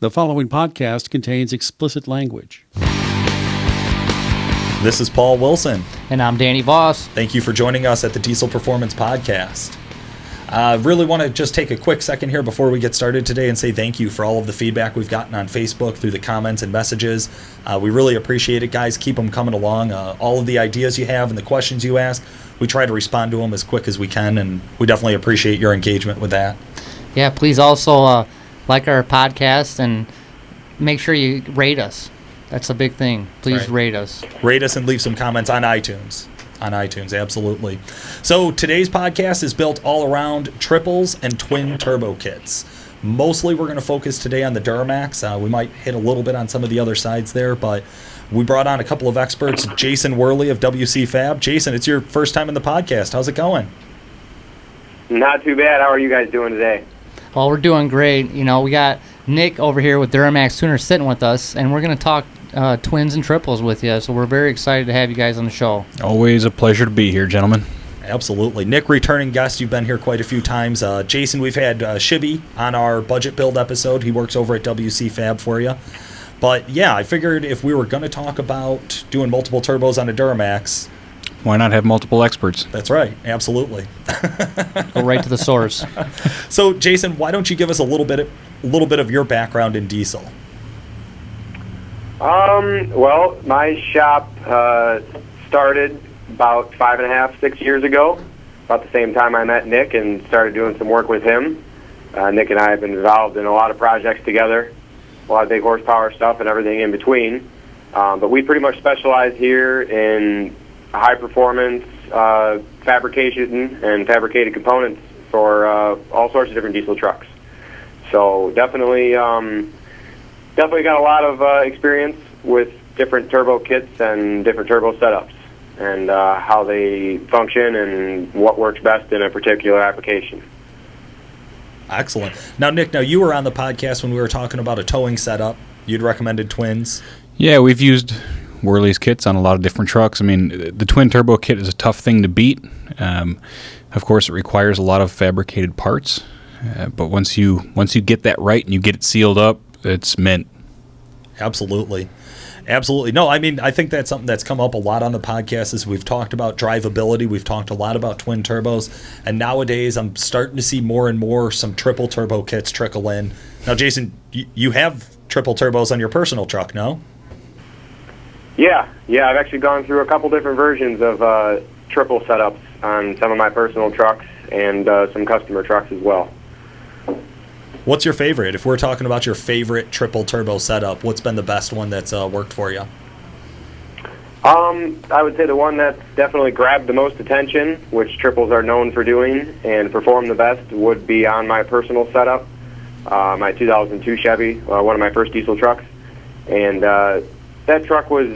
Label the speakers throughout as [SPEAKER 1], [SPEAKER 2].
[SPEAKER 1] The following podcast contains explicit language.
[SPEAKER 2] This is Paul Wilson.
[SPEAKER 3] And I'm Danny Voss.
[SPEAKER 2] Thank you for joining us at the Diesel Performance Podcast. I really want to just take a quick second here before we get started today and say thank you for all of the feedback we've gotten on Facebook through the comments and messages. We really appreciate it, guys. Keep them coming along. All of the ideas you have and the questions you ask, we try to respond to them as quick as we can, and we definitely appreciate your engagement with that.
[SPEAKER 3] Yeah, please also like our podcast and make sure you rate us. That's a big thing. Please rate us.
[SPEAKER 2] Rate us and leave some comments on iTunes. Absolutely. So today's podcast is built all around triples and twin turbo kits. Mostly we're going to focus today on the Duramax. We might hit a little bit on some of the other sides there, but we brought on a couple of experts, Jason Wehrli of WC Fab. Jason, it's your first time in the podcast. How's it going?
[SPEAKER 4] Not too bad. How are you guys doing today?
[SPEAKER 3] Well, we're doing great. You know, we got Nick over here with Duramaxtuner sitting with us, and we're going to talk twins and triples with you. So we're very excited to have you guys on the show.
[SPEAKER 5] Always a pleasure to be here, gentlemen.
[SPEAKER 2] Absolutely. Nick, returning guest. You've been here quite a few times. Jason, we've had Shibby on our budget build episode. He works over at WC Fab for you. But yeah, I figured if we were going to talk about doing multiple turbos on a Duramax,
[SPEAKER 5] why not have multiple experts?
[SPEAKER 2] That's right. Absolutely.
[SPEAKER 3] Go right to the source.
[SPEAKER 2] So, Jason, why don't you give us a little bit of your background in diesel?
[SPEAKER 4] Well, my shop started about 5.5, 6 years ago, about the same time I met Nick and started doing some work with him. Nick and I have been involved in a lot of projects together, a lot of big horsepower stuff and everything in between. But we pretty much specialize here in high-performance fabrication and fabricated components for all sorts of different diesel trucks. So definitely got a lot of experience with different turbo kits and different turbo setups and how they function and what works best in a particular application.
[SPEAKER 2] Excellent. Now, Nick, you were on the podcast when we were talking about a towing setup. You'd recommended twins.
[SPEAKER 5] Yeah, we've used Wehrli's kits on a lot of different trucks. I mean, the twin turbo kit is a tough thing to beat. Of course, it requires a lot of fabricated parts. But once you get that right and you get it sealed up, it's mint.
[SPEAKER 2] Absolutely. No, I mean, I think that's something that's come up a lot on the podcast as we've talked about drivability. We've talked a lot about twin turbos. And nowadays, I'm starting to see more and more some triple turbo kits trickle in. Now, Jason, you have triple turbos on your personal truck, no?
[SPEAKER 4] Yeah, I've actually gone through a couple different versions of triple setups on some of my personal trucks and some customer trucks as well.
[SPEAKER 2] What's your favorite? If we're talking about your favorite triple turbo setup, what's been the best one that's worked for you?
[SPEAKER 4] I would say the one that's definitely grabbed the most attention, which triples are known for doing and perform the best, would be on my personal setup, my 2002 Chevy, one of my first diesel trucks. And that truck was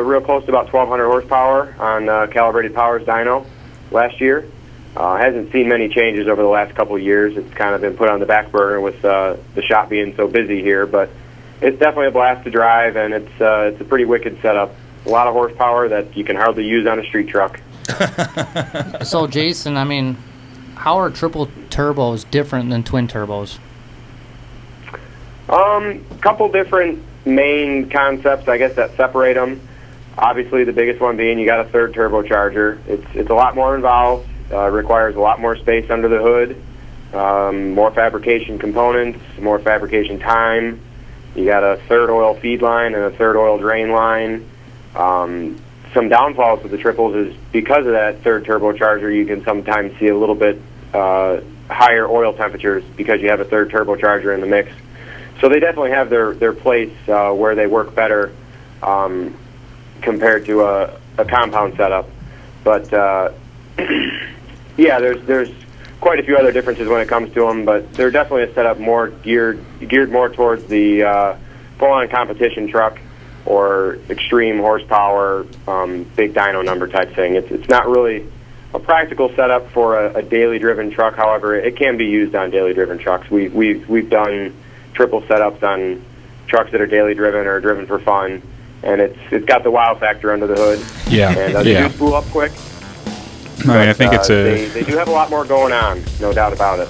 [SPEAKER 4] real close to about 1,200 horsepower on Calibrated Power's dyno last year. Hasn't seen many changes over the last couple of years. It's kind of been put on the back burner with the shop being so busy here, but it's definitely a blast to drive, and it's a pretty wicked setup. A lot of horsepower that you can hardly use on a street truck.
[SPEAKER 3] So, Jason, I mean, how are triple turbos different than twin turbos?
[SPEAKER 4] Couple different main concepts, I guess, that separate them. Obviously, the biggest one being you got a third turbocharger. It's a lot more involved. Requires a lot more space under the hood, more fabrication components, more fabrication time. You got a third oil feed line and a third oil drain line. Some downfalls with the triples is because of that third turbocharger, you can sometimes see a little bit higher oil temperatures because you have a third turbocharger in the mix. So they definitely have their place where they work better compared to a compound setup. But yeah, there's quite a few other differences when it comes to them, but they're definitely a setup more geared more towards the full-on competition truck or extreme horsepower, big dyno number type thing. It's not really a practical setup for a daily driven truck. However, it can be used on daily driven trucks. We've done triple setups on trucks that are daily driven or driven for fun, and it's got the wow factor under the hood.
[SPEAKER 5] Yeah,
[SPEAKER 4] and they do spool up quick.
[SPEAKER 5] I mean, I think it's
[SPEAKER 4] they do have a lot more going on, no doubt about it.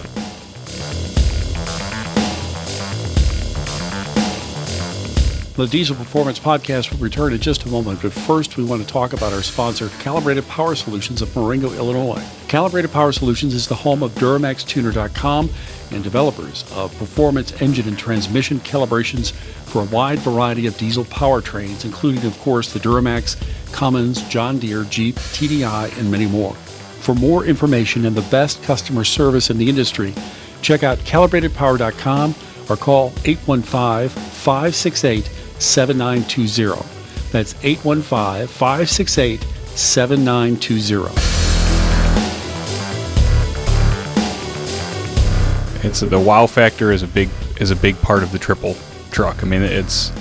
[SPEAKER 1] The Diesel Performance Podcast will return in just a moment, but first we want to talk about our sponsor, Calibrated Power Solutions of Marengo, Illinois. Calibrated Power Solutions is the home of Duramaxtuner.com and developers of performance engine and transmission calibrations for a wide variety of diesel powertrains, including, of course, the Duramax, Cummins, John Deere, Jeep, TDI, and many more. For more information and the best customer service in the industry, check out calibratedpower.com or call 815-568-7920. That's 815-568-7920.
[SPEAKER 5] It's the wow factor is a big part of the triple truck. I mean, it's,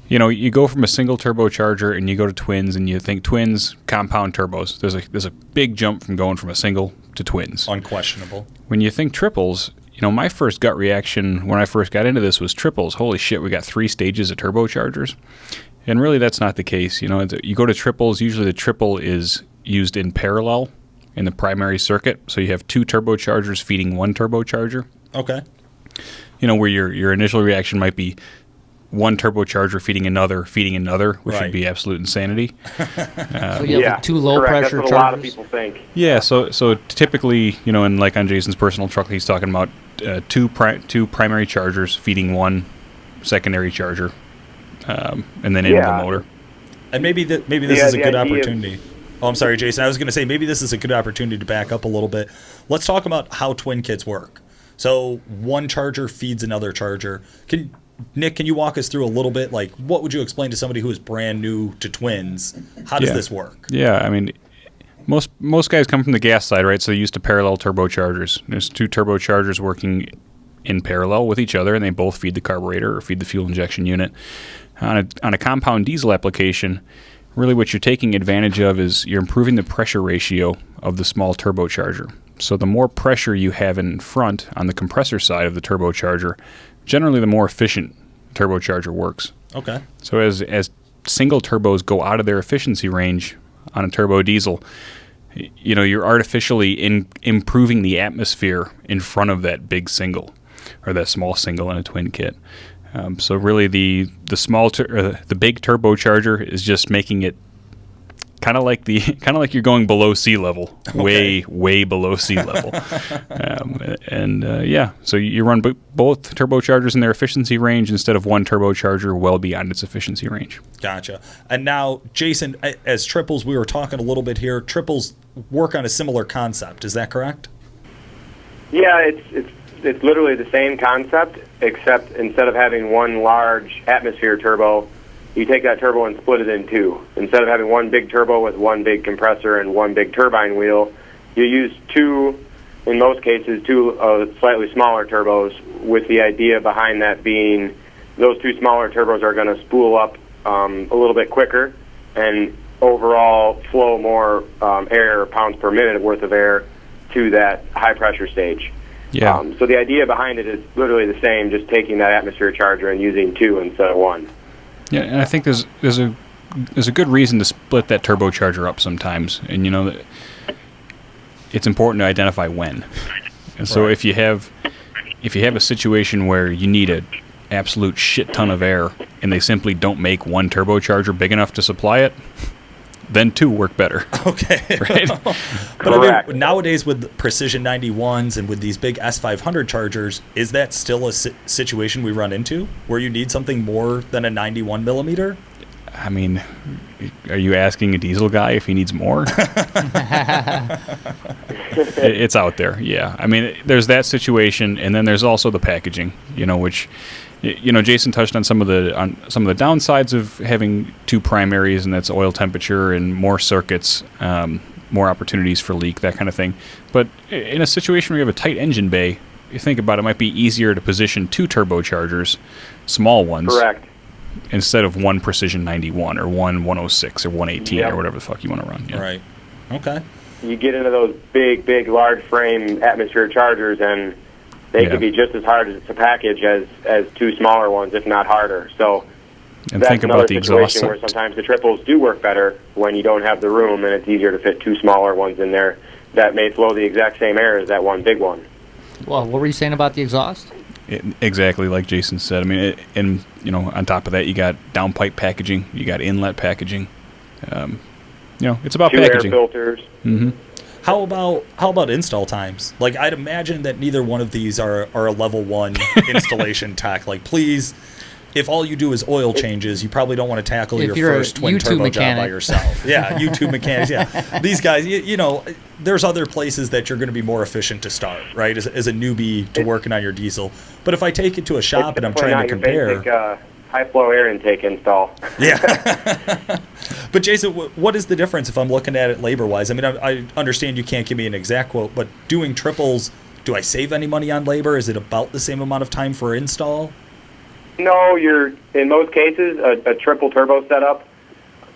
[SPEAKER 5] you know, you go from a single turbocharger and you go to twins, and you think twins, compound turbos. There's a big jump from going from a single to twins.
[SPEAKER 2] Unquestionable.
[SPEAKER 5] When you think triples, you know, my first gut reaction when I first got into this was triples. Holy shit, we got 3 stages of turbochargers. And really, that's not the case. You know, you go to triples, usually the triple is used in parallel in the primary circuit. So you have 2 turbochargers feeding 1 turbocharger.
[SPEAKER 2] Okay.
[SPEAKER 5] You know, where your initial reaction might be 1 turbocharger feeding another, which would be absolute insanity.
[SPEAKER 3] So you have 2 low
[SPEAKER 4] correct.
[SPEAKER 3] pressure
[SPEAKER 4] That's what
[SPEAKER 3] chargers.
[SPEAKER 4] a lot of people think.
[SPEAKER 5] Yeah, so typically, you know, and like on Jason's personal truck, he's talking about 2 primary chargers feeding 1 secondary charger, and then into the motor.
[SPEAKER 2] And maybe this is a good opportunity. Oh, I'm sorry, Jason. I was going to say maybe this is a good opportunity to back up a little bit. Let's talk about how twin kits work. So 1 charger feeds another charger. Nick, can you walk us through a little bit? Like, what would you explain to somebody who is brand new to twins? How does this work?
[SPEAKER 5] Yeah, I mean, most guys come from the gas side, right? So they're used to parallel turbochargers. There's 2 turbochargers working in parallel with each other, and they both feed the carburetor or feed the fuel injection unit. On a compound diesel application, really what you're taking advantage of is you're improving the pressure ratio of the small turbocharger. So the more pressure you have in front on the compressor side of the turbocharger, generally the more efficient turbocharger works.
[SPEAKER 2] Okay.
[SPEAKER 5] So as single turbos go out of their efficiency range on a turbo diesel, you know, you're artificially improving the atmosphere in front of that big single or that small single in a twin kit. So really the big turbocharger is just making it kind of like you're going below sea level, way below sea level. So you run both turbochargers in their efficiency range instead of 1 turbocharger well beyond its efficiency range.
[SPEAKER 2] Gotcha. And now, Jason, as triples, we were talking a little bit here. Triples work on a similar concept. Is that correct?
[SPEAKER 4] Yeah, it's literally the same concept, except instead of having 1 large atmosphere turbo, you take that turbo and split it in 2. Instead of having 1 big turbo with 1 big compressor and 1 big turbine wheel, you use 2, in most cases, 2 slightly smaller turbos, with the idea behind that being those 2 smaller turbos are going to spool up a little bit quicker and overall flow more air, pounds per minute worth of air, to that high pressure stage.
[SPEAKER 5] Yeah.
[SPEAKER 4] So the idea behind it is literally the same, just taking that atmosphere charger and using 2 instead of 1.
[SPEAKER 5] Yeah, and I think there's a good reason to split that turbocharger up sometimes, and you know it's important to identify when. And so if you have a situation where you need an absolute shit ton of air and they simply don't make 1 turbocharger big enough to supply it, then 2 work better.
[SPEAKER 2] Okay.
[SPEAKER 5] Right?
[SPEAKER 2] But I mean, nowadays with Precision 91s and with these big S500 chargers, is that still a situation we run into where you need something more than a 91 millimeter?
[SPEAKER 5] I mean, are you asking a diesel guy if he needs more? It's out there, yeah. I mean, there's that situation, and then there's also the packaging, you know, which, you know, Jason touched on some of the downsides of having 2 primaries, and that's oil temperature and more circuits, more opportunities for leak, that kind of thing. But in a situation where you have a tight engine bay, you think about it, it might be easier to position 2 turbochargers, small ones.
[SPEAKER 4] Correct.
[SPEAKER 5] Instead of 1 Precision 91 or 1 106 or 118 or whatever the fuck you want to run. Yeah.
[SPEAKER 2] Right. Okay.
[SPEAKER 4] You get into those big, large frame atmosphere chargers, and they could be just as hard to package as 2 smaller ones, if not harder. So
[SPEAKER 5] and
[SPEAKER 4] that's
[SPEAKER 5] think
[SPEAKER 4] another
[SPEAKER 5] about the exhaust.
[SPEAKER 4] situation where sometimes the triples do work better when you don't have the room, and it's easier to fit 2 smaller ones in there that may flow the exact same air as that 1 big one.
[SPEAKER 3] Well, what were you saying about the exhaust?
[SPEAKER 5] Exactly like Jason said. I mean, and on top of that, you got downpipe packaging, you got inlet packaging. It's about
[SPEAKER 4] 2
[SPEAKER 5] packaging.
[SPEAKER 4] air filters.
[SPEAKER 5] Mm-hmm.
[SPEAKER 2] How about install times? Like, I'd imagine that neither one of these are a level 1 installation tech. Like, please, if all you do is oil changes, you probably don't want to tackle your first twin turbo job by yourself. Yeah, YouTube mechanics. Yeah, these guys, there's other places that you're going to be more efficient to start, right? As a newbie to working on your diesel. But if I take it to a shop and I'm trying to compare,
[SPEAKER 4] basic, high flow air intake install.
[SPEAKER 2] Yeah. But Jason, what is the difference if I'm looking at it labor-wise? I mean, I understand you can't give me an exact quote, but doing triples, do I save any money on labor? Is it about the same amount of time for install?
[SPEAKER 4] No, you're in most cases a triple turbo setup.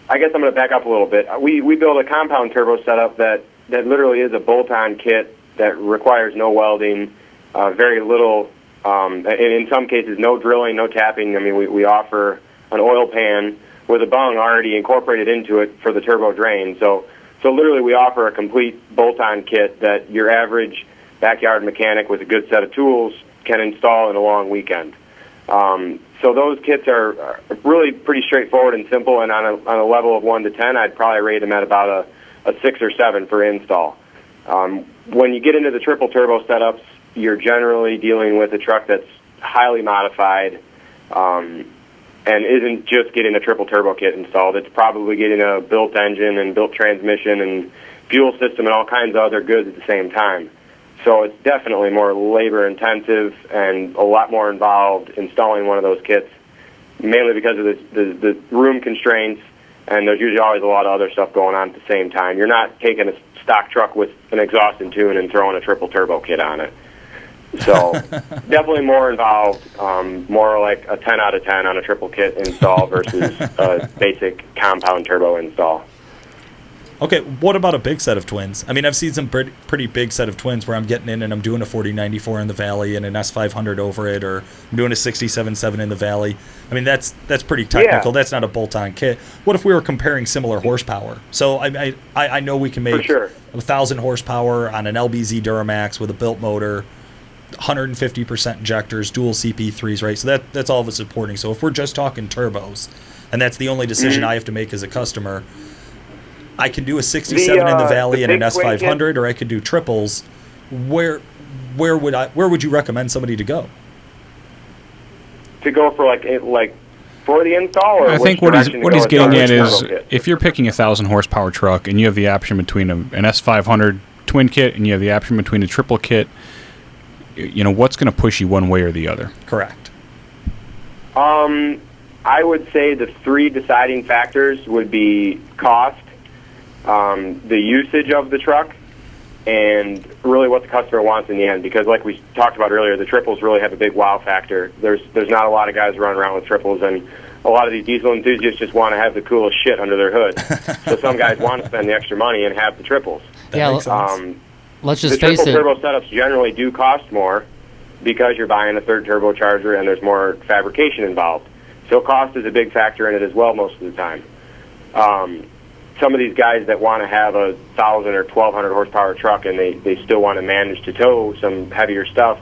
[SPEAKER 4] I guess I'm going to back up a little bit. We build a compound turbo setup that literally is a bolt-on kit that requires no welding, very little, and in some cases no drilling, no tapping. I mean, we offer an oil pan with a bung already incorporated into it for the turbo drain. So literally we offer a complete bolt-on kit that your average backyard mechanic with a good set of tools can install in a long weekend. So those kits are really pretty straightforward and simple, and on a level of 1 to 10, I'd probably rate them at about a 6 or 7 for install. When you get into the triple turbo setups, you're generally dealing with a truck that's highly modified, and isn't just getting a triple turbo kit installed. It's probably getting a built engine and built transmission and fuel system and all kinds of other goods at the same time. So it's definitely more labor intensive and a lot more involved installing one of those kits, mainly because of the room constraints, and there's usually always a lot of other stuff going on at the same time. You're not taking a stock truck with an exhaust and tune and throwing a triple turbo kit on it. So definitely more involved, more like a 10 out of 10 on a triple kit install versus a basic compound turbo install.
[SPEAKER 2] Okay, what about a big set of twins? I mean, I've seen some pretty big set of twins where I'm getting in and I'm doing a 4094 in the Valley and an S500 over it, or I'm doing a 67.7 in the Valley. I mean, that's pretty technical. Yeah. That's not a bolt-on kit. What if we were comparing similar horsepower? So I know we can make 1,000 horsepower on an LBZ Duramax with a built motor, 150% injectors, dual CP3s, right? So that's all of us supporting. So if we're just talking turbos, and that's the only decision I have to make as a customer, I can do a 67 in the Valley and an S500, or I could do triples. Where would you recommend somebody to go?
[SPEAKER 4] To go for like for the install, or
[SPEAKER 5] I think what he's getting at is if you're picking a 1,000 horsepower truck and you have the option between an S500 twin kit and you have the option between a triple kit, what's going to push you one way or the other?
[SPEAKER 2] Correct.
[SPEAKER 4] I would say the 3 deciding factors would be cost, the usage of the truck, and really what the customer wants in the end. Because like we talked about earlier, the triples really have a big wow factor. There's not a lot of guys running around with triples, and a lot of these diesel enthusiasts just want to have the coolest shit under their hood. So some guys want to spend the extra money and have the triples.
[SPEAKER 3] Let's just
[SPEAKER 4] face it.
[SPEAKER 3] The
[SPEAKER 4] triple turbo setups generally do cost more because you're buying a third turbocharger and there's more fabrication involved. So cost is a big factor in it as well most of the time. Some of these guys that want to have a 1,000 or 1,200 horsepower truck and they still want to manage to tow some heavier stuff,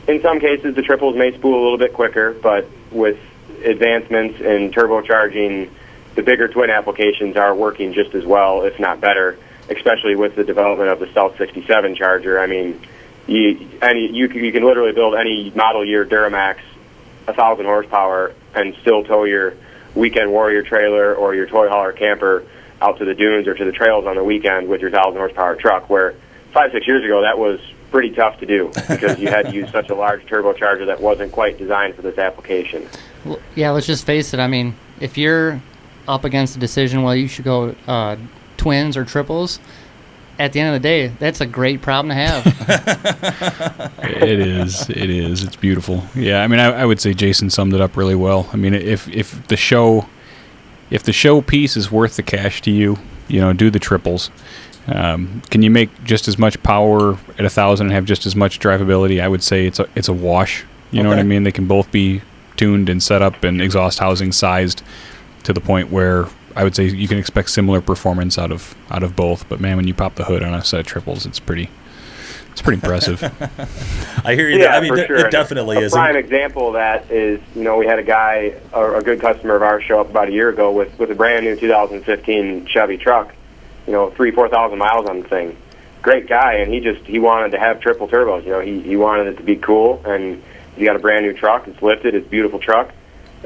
[SPEAKER 4] in some cases the triples may spool a little bit quicker, but with advancements in turbocharging, the bigger twin applications are working just as well, if not better, especially with the development of the Stealth 67 charger. I mean, you can literally build any model year Duramax 1,000 horsepower and still tow your weekend warrior trailer or your toy hauler camper out to the dunes or to the trails on the weekend with your 1,000 horsepower truck, where 5-6 years ago that was pretty tough to do because you had to use such a large turbocharger that wasn't quite designed for this application.
[SPEAKER 3] Well, yeah, let's just face it. I mean, if you're up against a decision, well, you should go twins or triples, at the end of the day, that's a great problem to have.
[SPEAKER 5] It is. It's beautiful. Yeah, I mean, I would say Jason summed it up really well. I mean, if the show piece is worth the cash to you, do the triples. Can you make just as much power at 1,000 and have just as much drivability? I would say it's a wash. You know what I mean? They can both be tuned and set up and exhaust housing sized to the point where I would say you can expect similar performance out of both. But man, when you pop the hood on a set of triples, it's pretty It's pretty impressive.
[SPEAKER 2] I hear you.
[SPEAKER 4] Yeah,
[SPEAKER 2] I mean,
[SPEAKER 4] for sure.
[SPEAKER 2] it definitely is.
[SPEAKER 4] A prime example of that is, we had a guy, a good customer of ours, show up about a year ago with a brand new 2015 Chevy truck, 4,000 miles on the thing. Great guy, and he wanted to have triple turbos. He wanted it to be cool, and he got a brand new truck. It's lifted. It's a beautiful truck.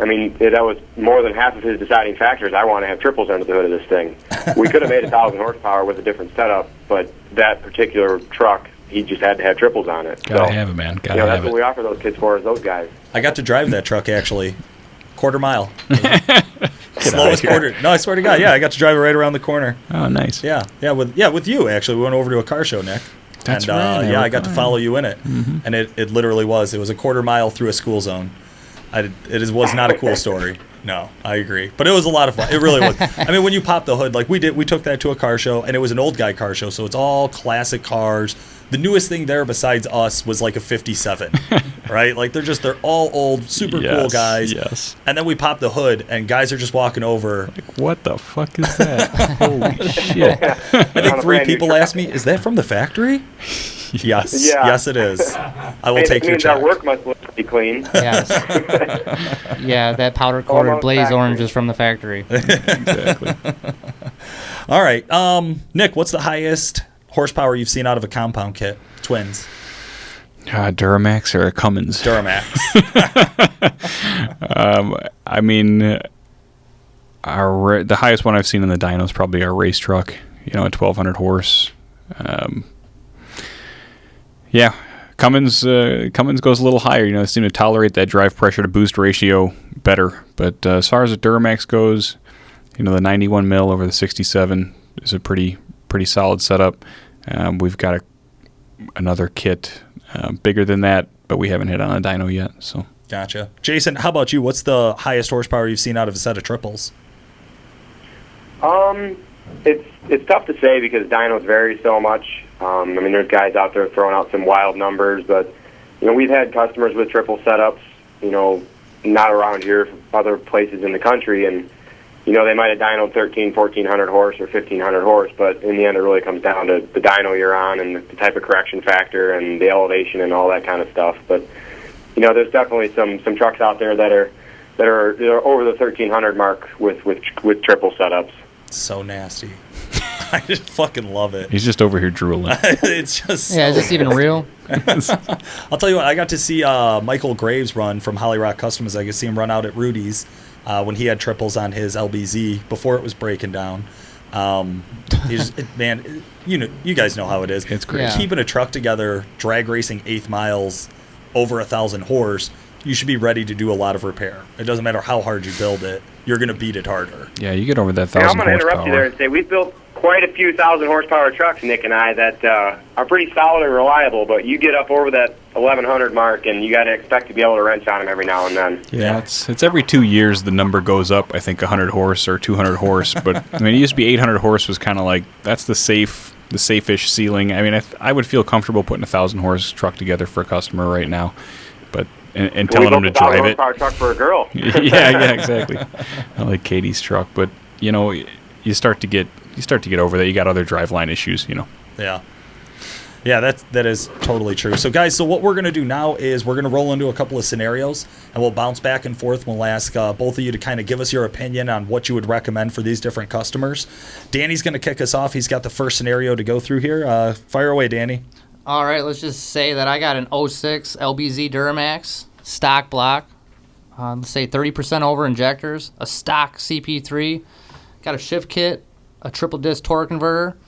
[SPEAKER 4] I mean, that was more than half of his deciding factors. I want to have triples under the hood of this thing. We could have made 1,000 horsepower with a different setup, but that particular truck, he just had to have triples on it.
[SPEAKER 5] Gotta have it, man. Gotta have
[SPEAKER 4] that's
[SPEAKER 5] it.
[SPEAKER 4] what we offer those kids for, is those guys.
[SPEAKER 2] I got to drive that truck, actually. Quarter mile. Slowest quarter. No, I swear to God. Yeah, I got to drive it right around the corner.
[SPEAKER 5] Oh, nice.
[SPEAKER 2] Yeah, with you, actually. We went over to a car show, Nick.
[SPEAKER 5] That's
[SPEAKER 2] and,
[SPEAKER 5] right.
[SPEAKER 2] I got to follow you in it. Mm-hmm. And it literally was. It was a quarter mile through a school zone. Was not a cool story. No, I agree. But it was a lot of fun. It really was. I mean, when you pop the hood, like we took that to a car show, and it was an old guy car show, so it's all classic cars. The newest thing there besides us was like a 57, right? Like they're all old, super cool guys.
[SPEAKER 5] Yes.
[SPEAKER 2] And then we pop the hood, and guys are just walking over.
[SPEAKER 5] Like, what the fuck is that? Holy shit.
[SPEAKER 2] I think 3 people asked me, is that from the factory? Yes.
[SPEAKER 4] Yeah.
[SPEAKER 2] Yes, it is. I will take your
[SPEAKER 4] means
[SPEAKER 2] check.
[SPEAKER 4] our work must look pretty clean.
[SPEAKER 3] Yes. Yeah, that powder-coated
[SPEAKER 4] Almost
[SPEAKER 3] blaze
[SPEAKER 4] factory.
[SPEAKER 3] orange is from the factory.
[SPEAKER 5] Exactly.
[SPEAKER 2] All right. Nick, what's the highest horsepower you've seen out of a compound kit? Twins.
[SPEAKER 5] Duramax or a Cummins?
[SPEAKER 2] Duramax.
[SPEAKER 5] I mean, the highest one I've seen in the dyno is probably our race truck, a 1,200 horse. Yeah, Cummins goes a little higher. They seem to tolerate that drive pressure to boost ratio better. But as far as the Duramax goes, the 91 mil over the 67 is a pretty solid setup. We've got another kit bigger than that, but we haven't hit on a dyno yet. So
[SPEAKER 2] Gotcha. Jason, how about you? What's the highest horsepower you've seen out of a set of triples?
[SPEAKER 4] It's tough to say because dynos vary so much. I mean, there's guys out there throwing out some wild numbers, but we've had customers with triple setups, not around here, other places in the country, and they might have dynoed 1,400 horse or 1,500 horse, but in the end, it really comes down to the dyno you're on and the type of correction factor and the elevation and all that kind of stuff. But there's definitely some trucks out there that are over the 1,300 mark with triple setups.
[SPEAKER 2] So nasty. I just fucking love it.
[SPEAKER 5] he's just over here drooling.
[SPEAKER 2] It's just
[SPEAKER 3] Yeah, is this even real?
[SPEAKER 2] I'll tell you what, I got to see Michael Graves run from Wehrli Rock Customs. I could see him run out at Rudy's when he had triples on his LBZ before it was breaking down. Man, you guys know how it is.
[SPEAKER 5] It's great.
[SPEAKER 3] Yeah.
[SPEAKER 2] Keeping a truck together, drag racing 8th miles over 1,000 horse, you should be ready to do a lot of repair. It doesn't matter how hard you build it, you're going to beat it harder.
[SPEAKER 5] Yeah, you get over that
[SPEAKER 4] Hey,
[SPEAKER 5] 1,000
[SPEAKER 4] I'm going to
[SPEAKER 5] horsepower.
[SPEAKER 4] interrupt you there and say we've built quite a few 1,000 horsepower trucks, Nick and I, that are pretty solid and reliable, but you get up over that 1,100 mark, and you got to expect to be able to wrench on them every now and then.
[SPEAKER 5] Yeah, it's every 2 years the number goes up. I think 100 horse or 200 horse, but I mean, it used to be 800 horse was kind of like that's the safe-ish ceiling. I mean, I would feel comfortable putting a 1,000 horse truck together for a customer right now, but and telling them to drive it.
[SPEAKER 4] Horsepower truck for a girl.
[SPEAKER 5] yeah, exactly. I like Katie's truck, but you start to get over that. You got other driveline issues,
[SPEAKER 2] Yeah, that is totally true. So, guys, what we're going to do now is we're going to roll into a couple of scenarios, and we'll bounce back and forth. We'll ask both of you to kind of give us your opinion on what you would recommend for these different customers. Danny's going to kick us off. He's got the first scenario to go through here. Fire away, Danny.
[SPEAKER 3] All right, let's just say that I got an 06 LBZ Duramax, stock block, let's say 30% over injectors, a stock CP3, got a shift kit, a triple disc torque converter.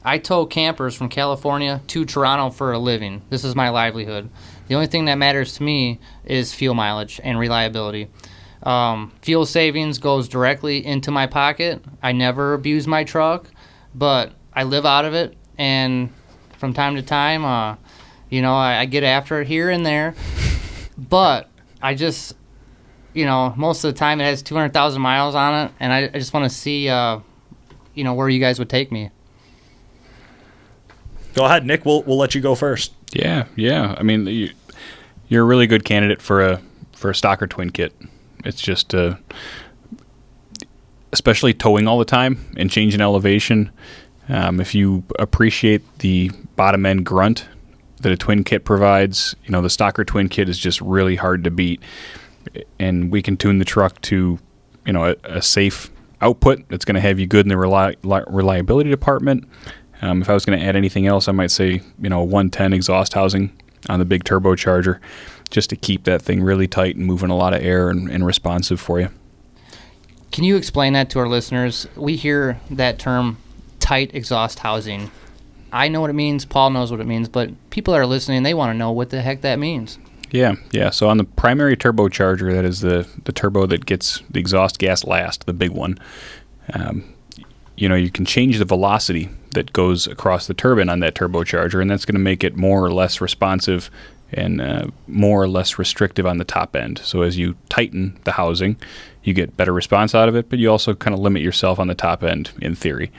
[SPEAKER 3] I tow campers from California to Toronto for a living. This is my livelihood. The only thing that matters to me is fuel mileage and reliability. Fuel savings goes directly into my pocket. I never abuse my truck, but I live out of it, and from time to time, I get after it here and there. But I just, most of the time it has 200,000 miles on it, and I just want to see, where you guys would take me.
[SPEAKER 2] Go ahead, Nick. We'll let you go first.
[SPEAKER 5] Yeah. I mean, you're a really good candidate for a stock or twin kit. It's just, especially towing all the time and changing elevation. If you appreciate the bottom end grunt that a twin kit provides. The stocker twin kit is just really hard to beat, and we can tune the truck to a safe output that's going to have you good in the reliability department. If I was going to add anything else, I might say 110 exhaust housing on the big turbocharger, just to keep that thing really tight and moving a lot of air and responsive for you.
[SPEAKER 3] Can you explain that to our listeners? We hear that term, tight exhaust housing. I know what it means, Paul knows what it means, but people that are listening, they want to know what the heck that means. Yeah.
[SPEAKER 5] So on the primary turbocharger, that is the turbo that gets the exhaust gas last, the big one, you can change the velocity that goes across the turbine on that turbocharger, and that's going to make it more or less responsive and more or less restrictive on the top end. So as you tighten the housing, you get better response out of it, but you also kind of limit yourself on the top end in theory.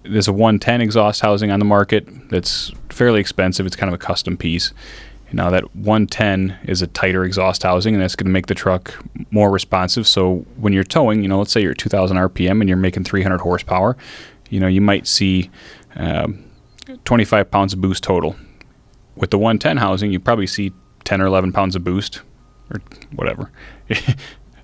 [SPEAKER 5] There's a 110 exhaust housing on the market that's fairly expensive. It's kind of a custom piece. Now that 110 is a tighter exhaust housing, and that's going to make the truck more responsive. So when you're towing, let's say you're at 2,000 RPM and you're making 300 horsepower, you might see 25 pounds of boost total. With the 110 housing, you probably see 10 or 11 pounds of boost, or whatever,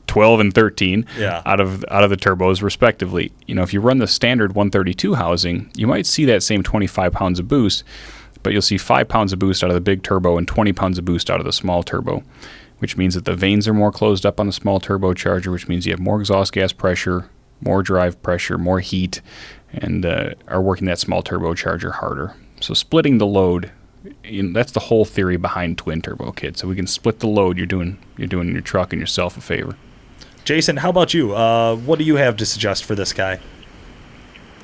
[SPEAKER 5] 12 and 13 out of the turbos respectively. If you run the standard 132 housing, you might see that same 25 pounds of boost, but you'll see 5 pounds of boost out of the big turbo and 20 pounds of boost out of the small turbo, which means that the vanes are more closed up on the small turbocharger, which means you have more exhaust gas pressure, more drive pressure, more heat, and are working that small turbocharger harder. So splitting the load, that's the whole theory behind twin turbo kits. So we can split the load. You're doing your truck and yourself a favor.
[SPEAKER 2] Jason, how about you? What do you have to suggest for this guy?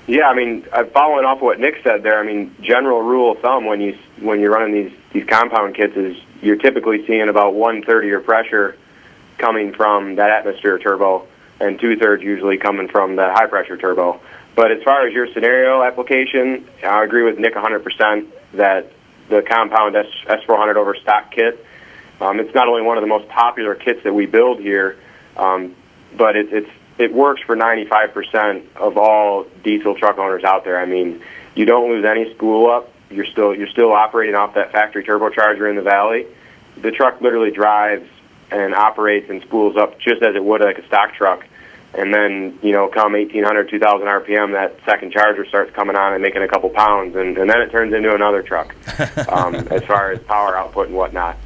[SPEAKER 4] Yeah, following off what Nick said there, general rule of thumb when you're running these compound kits is you're typically seeing about 1/3 of your pressure coming from that atmosphere turbo, and 2/3 usually coming from that high pressure turbo. But as far as your scenario application, I agree with Nick 100% that the compound S400 over stock kit, it's not only one of the most popular kits that we build here, but it works for 95% of all diesel truck owners out there. You don't lose any spool up. You're still operating off that factory turbocharger in the valley. The truck literally drives and operates and spools up just as it would like a stock truck. And then, come 1,800, 2,000 RPM, that second charger starts coming on and making a couple pounds, and then it turns into another truck as far as power output and whatnot.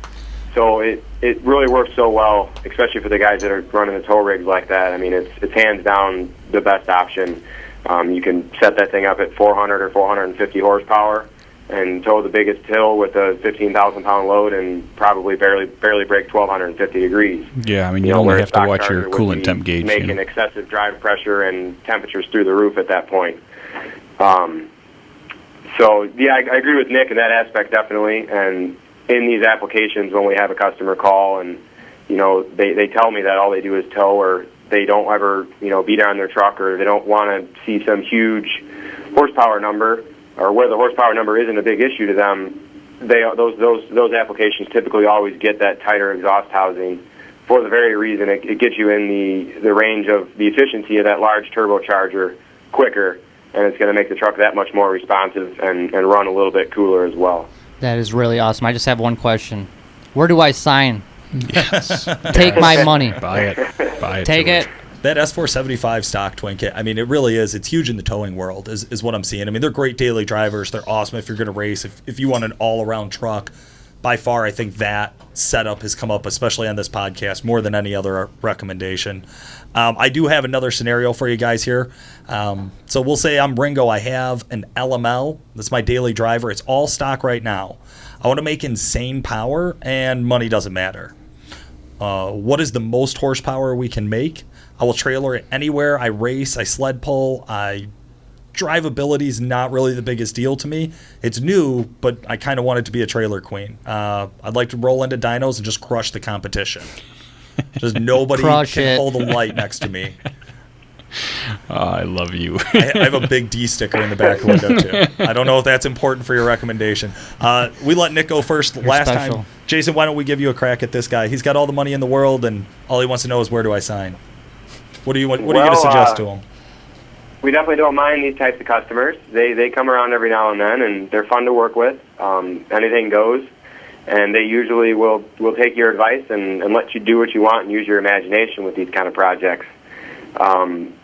[SPEAKER 4] So it really works so well, especially for the guys that are running the tow rigs like that. It's hands down the best option. You can set that thing up at 400 or 450 horsepower and tow the biggest hill with a 15,000-pound load and probably barely break 1,250 degrees.
[SPEAKER 5] Yeah, you only have to watch your coolant temp gauge.
[SPEAKER 4] Making excessive drive pressure and temperatures through the roof at that point. So, yeah, I agree with Nick in that aspect, definitely. And in these applications, when we have a customer call and, they tell me that all they do is tow, or they don't ever, be down their truck, or they don't want to see some huge horsepower number, or where the horsepower number isn't a big issue to them, those applications typically always get that tighter exhaust housing for the very reason it gets you in the range of the efficiency of that large turbocharger quicker, and it's going to make the truck that much more responsive and run a little bit cooler as well.
[SPEAKER 3] That is really awesome. I just have one question. Where do I sign?
[SPEAKER 5] Yes.
[SPEAKER 3] Take my money.
[SPEAKER 5] Buy it.
[SPEAKER 3] Take it.
[SPEAKER 2] That S475 stock twin kit, it really is. It's huge in the towing world, is what I'm seeing. They're great daily drivers. They're awesome if you're going to race. If you want an all-around truck, by far, I think that setup has come up, especially on this podcast, more than any other recommendation. I do have another scenario for you guys here. So we'll say I'm Ringo. I have an LML. That's my daily driver. It's all stock right now. I want to make insane power, and money doesn't matter. What is the most horsepower we can make? I will trailer it anywhere. I race, I sled pull, drivability is not really the biggest deal to me. It's new, but I kind of want it to be a trailer queen. I'd like to roll into dynos and just crush the competition. Just nobody can hold a light next to me.
[SPEAKER 5] I love you.
[SPEAKER 2] I have a big D sticker in the back window, too. I don't know if that's important for your recommendation. We let Nick go first last time. Jason, why don't we give you a crack at this guy? He's got all the money in the world, and all he wants to know is where do I sign? What are you going to suggest to him?
[SPEAKER 4] we definitely don't mind these types of customers. They come around every now and then, and they're fun to work with. Anything goes, and they usually will take your advice and let you do what you want and use your imagination with these kind of projects.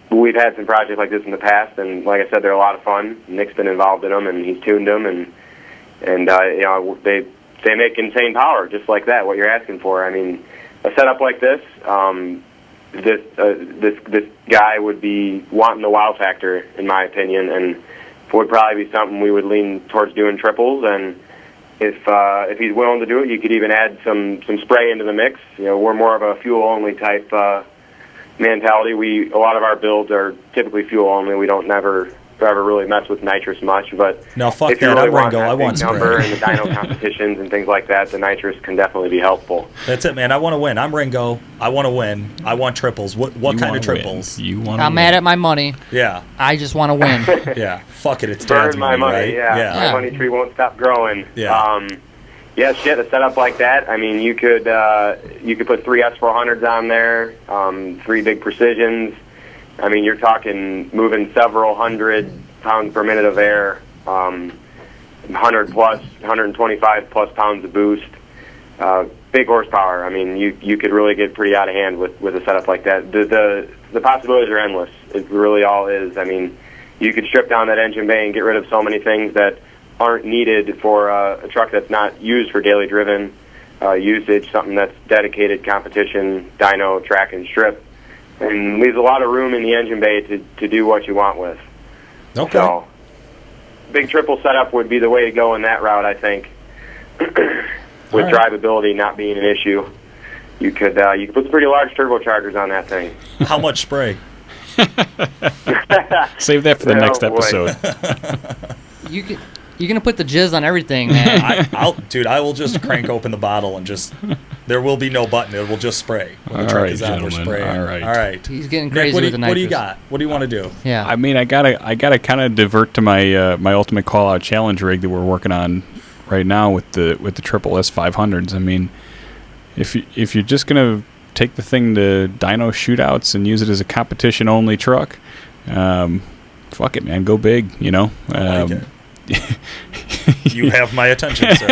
[SPEAKER 4] We've had some projects like this in the past, and like I said, they're a lot of fun. Nick's been involved in them, and he's tuned them, and they make insane power just like that. What you're asking for. I mean, a setup like this. This guy would be wanting the wow factor, in my opinion, and would probably be something we would lean towards doing triples. And if he's willing to do it, you could even add some spray into the mix. We're more of a fuel only type mentality. A lot of our builds are typically fuel only. We don't ever really mess with nitrous much, but
[SPEAKER 2] no, fuck
[SPEAKER 4] if you
[SPEAKER 2] that.
[SPEAKER 4] really
[SPEAKER 2] I want
[SPEAKER 4] number in the dyno competitions and things like that, the nitrous can definitely be helpful.
[SPEAKER 2] That's it, man. I want to win. I'm Ringo. I want to win. I want triples. What kind of triples?
[SPEAKER 3] I'm mad at my money.
[SPEAKER 2] Yeah.
[SPEAKER 3] I just want to win.
[SPEAKER 2] Yeah. Fuck it. It's
[SPEAKER 4] Burn
[SPEAKER 2] dad's
[SPEAKER 4] my money.
[SPEAKER 2] right?
[SPEAKER 4] Yeah. My money tree won't stop growing.
[SPEAKER 2] Yeah.
[SPEAKER 4] A setup like that. I mean, you could put 3 S400s on there, 3 big precisions. I mean, you're talking moving several hundred pounds per minute of air, 100 plus, 125 plus pounds of boost, big horsepower. I mean, you could really get pretty out of hand with a setup like that. The possibilities are endless. It really all is. I mean, you could strip down that engine bay and get rid of so many things that aren't needed for a truck that's not used for daily driven usage, something that's dedicated competition, dyno, track, and strip. And leaves a lot of room in the engine bay to do what you want with.
[SPEAKER 2] Okay.
[SPEAKER 4] So, big triple setup would be the way to go in that route, I think. With drivability not being an issue, you could put some pretty large turbochargers on that thing.
[SPEAKER 2] How much spray?
[SPEAKER 5] Save that for the next episode.
[SPEAKER 3] You're gonna put the jizz on everything, man.
[SPEAKER 2] I will just crank open the bottle and just. There will be no button. It will just spray. When the truck is out, we're spraying.
[SPEAKER 5] All
[SPEAKER 2] right.
[SPEAKER 3] He's getting crazy
[SPEAKER 2] Nick,
[SPEAKER 3] with the nitrous.
[SPEAKER 2] What do you got? What do you want to do?
[SPEAKER 3] Yeah.
[SPEAKER 5] I mean, I gotta kind of divert to my my ultimate call out challenge rig that we're working on right now with the triple S500s. I mean, if you're just gonna take the thing to dyno shootouts and use it as a competition only truck, fuck it, man, go big.
[SPEAKER 2] I like it. You have my attention, sir.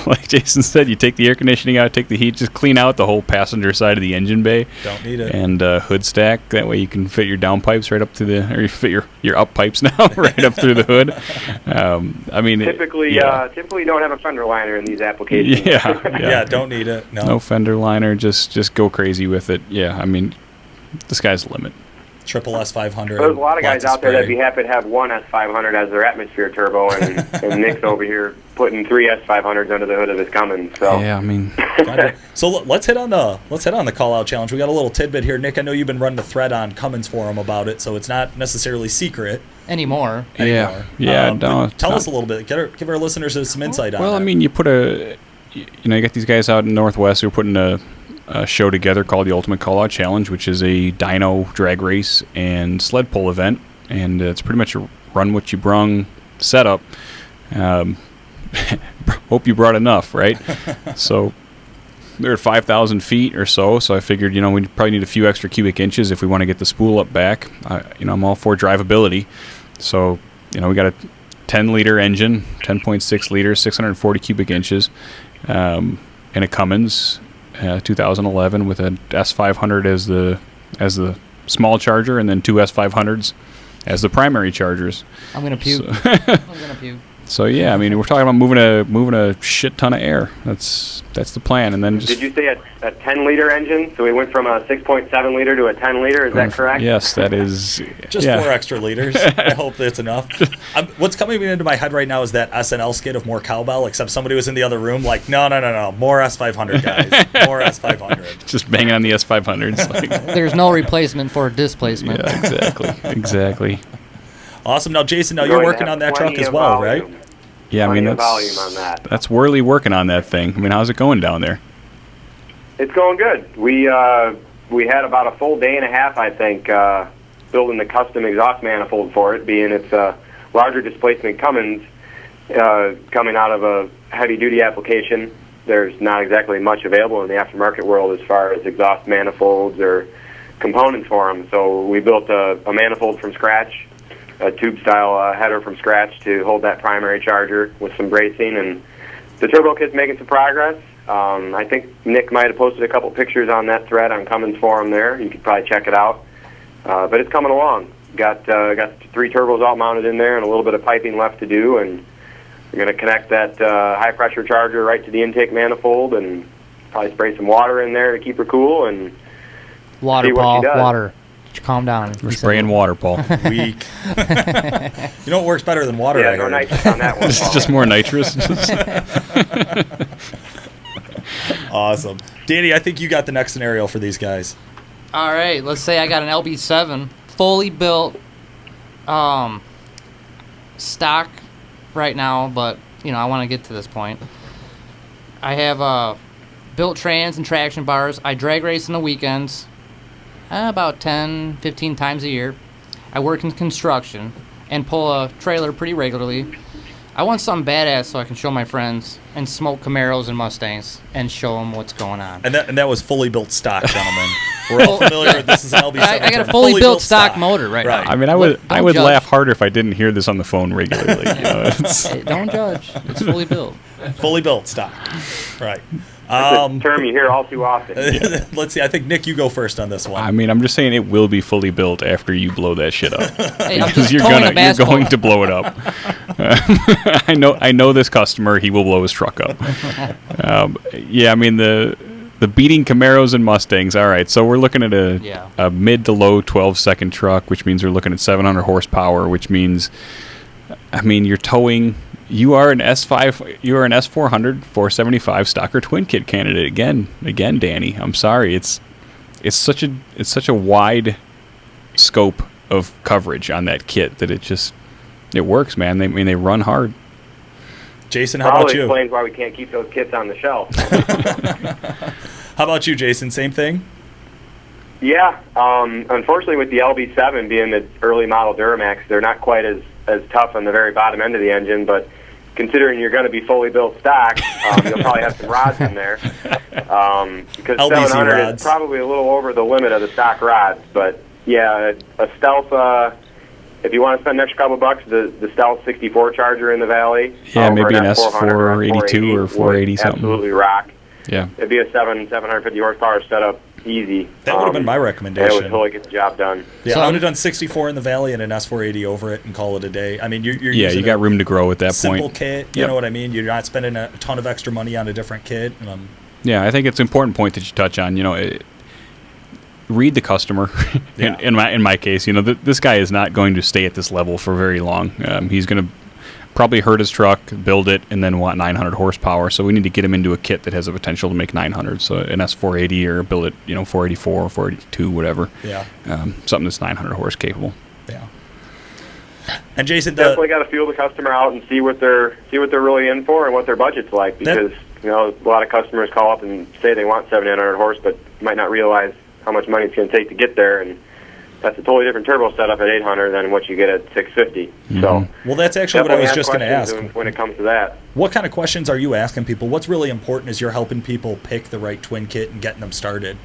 [SPEAKER 5] Like Jason said, you take the air conditioning out, take the heat, just clean out the whole passenger side of the engine bay.
[SPEAKER 2] Don't need it.
[SPEAKER 5] And hood stack. That way you can fit your down pipes right up to or you fit your up pipes now right up through the hood. I mean,
[SPEAKER 4] typically you don't have a fender liner in these applications.
[SPEAKER 2] Yeah, don't need it. No
[SPEAKER 5] fender liner. Just go crazy with it. Yeah, I mean, the sky's the limit.
[SPEAKER 2] Triple S500.
[SPEAKER 4] There's a lot of guys out there that'd be happy to have one S500 as their atmosphere turbo, and Nick's over here putting 3 S500s under the hood of his Cummins. So
[SPEAKER 5] yeah, I mean.
[SPEAKER 2] So let's hit on the call out challenge. We got a little tidbit here, Nick. I know you've been running a thread on Cummins forum about it, so it's not necessarily secret
[SPEAKER 3] anymore.
[SPEAKER 5] Yeah.
[SPEAKER 2] Tell us a little bit. Give our listeners some insight on.
[SPEAKER 5] Well,
[SPEAKER 2] that.
[SPEAKER 5] I mean, you got these guys out in Northwest who are putting a show together called the Ultimate Call Out Challenge, which is a dyno drag race and sled pull event, and it's pretty much a run what you brung setup. Hope you brought enough, right? So they're at 5,000 feet or so I figured we probably need a few extra cubic inches if we want to get the spool up back. I'm all for drivability, so we got a 10-liter engine, 10.6 liters, 640 cubic inches, and a Cummins 2011 with an S500 as the small charger, and then 2 S500s as the primary chargers.
[SPEAKER 3] I'm gonna puke. I'm gonna puke.
[SPEAKER 5] So yeah, I mean, we're talking about moving a shit ton of air. That's the plan, and then just.
[SPEAKER 4] Did you say a 10-liter engine? So we went from a 6.7 liter to a 10 liter. Is that correct?
[SPEAKER 5] Yes, that is.
[SPEAKER 2] Just 4 extra liters. I hope that's enough. What's coming into my head right now is that SNL skit of more cowbell, except somebody was in the other room like, no, more S500 guys, more S500.
[SPEAKER 5] Just banging on the S500s. Like.
[SPEAKER 3] There's no replacement for displacement.
[SPEAKER 5] Yeah, exactly.
[SPEAKER 2] Awesome. Now, Jason, you're working on that truck as well, right?
[SPEAKER 5] Yeah, I mean,
[SPEAKER 4] volume on that.
[SPEAKER 5] That's Wehrli working on that thing. I mean, how's it going down there?
[SPEAKER 4] It's going good. We had about a full day and a half, I think, building the custom exhaust manifold for it, being it's a larger displacement Cummins coming out of a heavy-duty application. There's not exactly much available in the aftermarket world as far as exhaust manifolds or components for them. So we built a manifold from scratch, a tube-style header from scratch to hold that primary charger with some bracing, and the turbo kit's making some progress. I think Nick might have posted a couple pictures on that thread on Cummins Forum there. You could probably check it out. But it's coming along. Got 3 turbos all mounted in there and a little bit of piping left to do, and we're going to connect that high-pressure charger right to the intake manifold and probably spray some water in there to keep her cool and
[SPEAKER 3] Water,
[SPEAKER 4] see what
[SPEAKER 3] Paul.
[SPEAKER 4] she does.
[SPEAKER 3] Water. Calm down.
[SPEAKER 5] We're spraying water, Paul.
[SPEAKER 2] Weak. You know what works better than water?
[SPEAKER 4] Yeah,
[SPEAKER 2] I
[SPEAKER 4] no
[SPEAKER 2] heard?
[SPEAKER 4] nitrous on that one.
[SPEAKER 5] This is
[SPEAKER 4] Paul.
[SPEAKER 5] just more nitrous.
[SPEAKER 2] Awesome. Danny, I think you got the next scenario for these guys.
[SPEAKER 3] All right, let's say I got an LB7, fully built, stock right now, but I want to get to this point. I have built trans and traction bars. I drag race on the weekends, about 10, 15 times a year. I work in construction and pull a trailer pretty regularly. I want something badass so I can show my friends and smoke Camaros and Mustangs and show them what's going on.
[SPEAKER 2] And that was fully built stock, gentlemen. We're all familiar with this is an LB7.
[SPEAKER 3] I got a fully built stock motor right now.
[SPEAKER 5] I mean, I would
[SPEAKER 3] Don't judge.
[SPEAKER 5] laugh harder if I didn't hear this on the phone regularly.
[SPEAKER 3] Hey, don't judge. It's fully built.
[SPEAKER 2] Fully built stock. Right.
[SPEAKER 4] That's a term you hear all too often.
[SPEAKER 2] Let's see. I think, Nick, you go first on this one.
[SPEAKER 5] I mean, I'm just saying it will be fully built after you blow that shit up.
[SPEAKER 3] Hey, I'm
[SPEAKER 5] Because
[SPEAKER 3] just
[SPEAKER 5] you're
[SPEAKER 3] towing a
[SPEAKER 5] you're
[SPEAKER 3] basketball.
[SPEAKER 5] going to blow it up. I know this customer. He will blow his truck up. Yeah, I mean the beating Camaros and Mustangs. All right, so we're looking at a mid to low 12-second truck, which means we're looking at 700 horsepower, which means, I mean, you're towing. You are an S400 475 stocker twin kit candidate again, Danny. I'm sorry, it's such a wide scope of coverage on that kit that it works, man. They run hard.
[SPEAKER 2] Jason, how
[SPEAKER 4] Probably
[SPEAKER 2] about you?
[SPEAKER 4] explains why we can't keep those kits on the shelf.
[SPEAKER 2] How about you, Jason? Same thing?
[SPEAKER 4] Yeah, unfortunately with the LB7 being the early model Duramax, they're not quite as tough on the very bottom end of the engine, but considering you're going to be fully built stock, you'll probably have some rods in there. Because
[SPEAKER 2] LBC
[SPEAKER 4] 700
[SPEAKER 2] rods.
[SPEAKER 4] is probably a little over the limit of the stock rods. But yeah, a Stealth, if you want to spend an extra couple bucks, the Stealth 64 charger in the Valley.
[SPEAKER 5] Yeah, maybe an
[SPEAKER 4] or
[SPEAKER 5] S482 or 480
[SPEAKER 4] would
[SPEAKER 5] something.
[SPEAKER 4] absolutely rock.
[SPEAKER 5] Yeah.
[SPEAKER 4] It'd be a 750 horsepower setup, easy.
[SPEAKER 2] That would have been my
[SPEAKER 4] And it
[SPEAKER 2] recommendation.
[SPEAKER 4] would totally get the job done.
[SPEAKER 2] Yeah,
[SPEAKER 3] So
[SPEAKER 2] I would
[SPEAKER 3] I'm-
[SPEAKER 2] have done 64 in the Valley and an S480 over it and call it a day. I mean, you're
[SPEAKER 5] Yeah,
[SPEAKER 2] using
[SPEAKER 5] you got
[SPEAKER 2] a
[SPEAKER 5] room to grow at that
[SPEAKER 2] simple
[SPEAKER 5] point.
[SPEAKER 2] kit. You
[SPEAKER 5] Yep.
[SPEAKER 2] know what I mean? You're not spending a ton of extra money on a different kit.
[SPEAKER 5] Yeah, I think it's an important point that you touch on. Read the customer.
[SPEAKER 2] Yeah.
[SPEAKER 5] in my case, this guy is not going to stay at this level for very long. He's going to probably hurt his truck, build it, and then want 900 horsepower. So we need to get him into a kit that has a potential to make 900. So an S480 or build it, 484 or 482, whatever.
[SPEAKER 2] Yeah.
[SPEAKER 5] Something that's 900 horse capable.
[SPEAKER 2] Yeah. And Jason,
[SPEAKER 4] Definitely got to feel the customer out and see what they're really in for and what their budget's like, because a lot of customers call up and say they want 700 horse, but might not realize how much money it's going to take to get there, and that's a totally different turbo setup at 800 than what you get at 650.
[SPEAKER 5] Mm-hmm.
[SPEAKER 4] So
[SPEAKER 2] well, that's actually what I
[SPEAKER 4] definitely
[SPEAKER 2] was
[SPEAKER 4] ask
[SPEAKER 2] just going to ask.
[SPEAKER 4] questions when it comes to that.
[SPEAKER 2] What kind of questions are you asking people? What's really important is you're helping people pick the right twin kit and getting them started.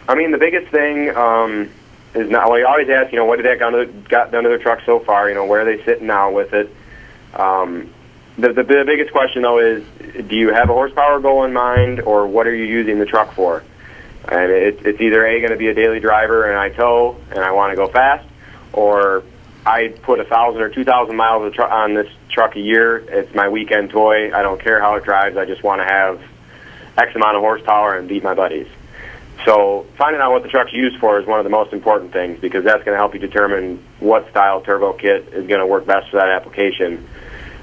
[SPEAKER 4] I mean, the biggest thing is not. Well, you always ask, what did that got done to their truck so far? Where are they sitting now with it? The biggest question though is, do you have a horsepower goal in mind, or what are you using the truck for? And it's either A, going to be a daily driver and I tow and I want to go fast, or I put 1,000 or 2,000 miles on this truck a year. It's my weekend toy. I don't care how it drives. I just want to have X amount of horsepower and beat my buddies. So finding out what the truck's used for is one of the most important things, because that's going to help you determine what style turbo kit is going to work best for that application.